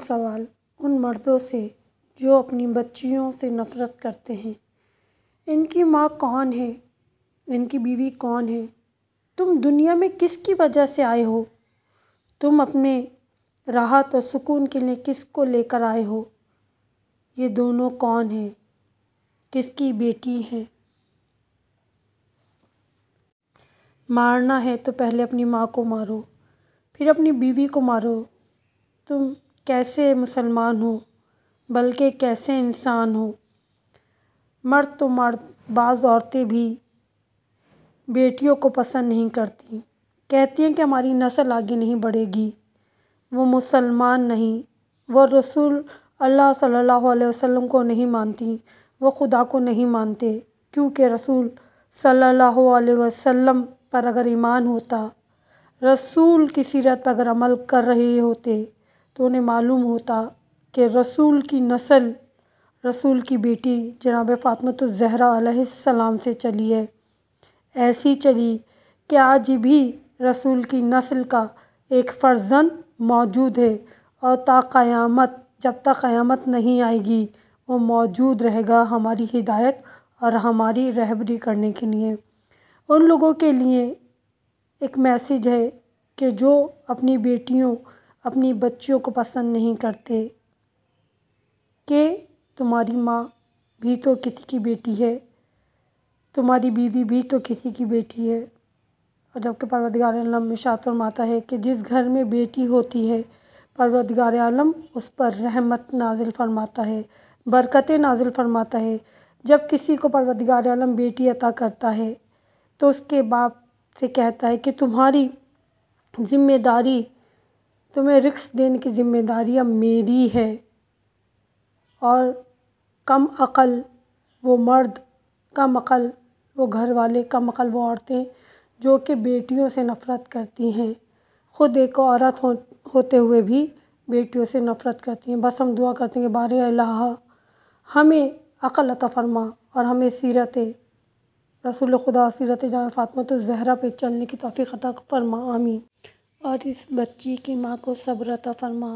سوال ان مردوں سے جو اپنی بچیوں سے نفرت کرتے ہیں۔ ان کی ماں کون ہے؟ ان کی بیوی کون ہے؟ تم دنیا میں کس کی وجہ سے آئے ہو؟ تم اپنے راحت اور سکون کے لیے کس کو لے کر آئے ہو؟ یہ دونوں کون ہیں؟ کس کی بیٹی ہیں؟ مارنا ہے تو پہلے اپنی ماں کو مارو، پھر اپنی بیوی کو مارو۔ تم کیسے مسلمان ہو، بلکہ کیسے انسان ہو؟ مرد تو مرد، بعض عورتیں بھی بیٹیوں کو پسند نہیں کرتی، کہتی ہیں کہ ہماری نسل آگے نہیں بڑھے گی۔ وہ مسلمان نہیں، وہ رسول اللہ صلی اللہ علیہ وسلم کو نہیں مانتی، وہ خدا کو نہیں مانتے، کیونکہ رسول صلی اللہ علیہ وسلم پر اگر ایمان ہوتا، رسول کی سیرت پر اگر عمل کر رہے ہوتے تو انہیں معلوم ہوتا کہ رسول کی نسل، رسول کی بیٹی جناب فاطمۃ الزہرا علیہ السلام سے چلی ہے، ایسی چلی کہ آج بھی رسول کی نسل کا ایک فرزند موجود ہے اور تا قیامت، جب تک قیامت نہیں آئے گی وہ موجود رہے گا ہماری ہدایت اور ہماری رہبری کرنے کے لیے۔ ان لوگوں کے لیے ایک میسیج ہے کہ جو اپنی بیٹیوں، اپنی بچیوں کو پسند نہیں کرتے، کہ تمہاری ماں بھی تو کسی کی بیٹی ہے، تمہاری بیوی بھی تو کسی کی بیٹی ہے۔ اور جبکہ پروردگار عالم ارشاد فرماتا ہے کہ جس گھر میں بیٹی ہوتی ہے پروردگار عالم اس پر رحمت نازل فرماتا ہے، برکتیں نازل فرماتا ہے۔ جب کسی کو پروردگار عالم بیٹی عطا کرتا ہے تو اس کے باپ سے کہتا ہے کہ تمہاری ذمہ داری، تمہیں رزق دینے کی ذمہ داری اب میری ہے۔ اور کم عقل وہ مرد، کم عقل وہ گھر والے، کم عقل وہ عورتیں جو کہ بیٹیوں سے نفرت کرتی ہیں، خود ایک عورت ہوتے ہوئے بھی بیٹیوں سے نفرت کرتی ہیں۔ بس ہم دعا کرتے ہیں کہ بارے الہ ہمیں عقل عطا فرما اور ہمیں سیرت رسول خدا، سیرت جناب فاطمۃ الزہرا پہ چلنے کی توفیق عطا فرما، آمین۔ اور اس بچی کی ماں کو صبر عطا فرما۔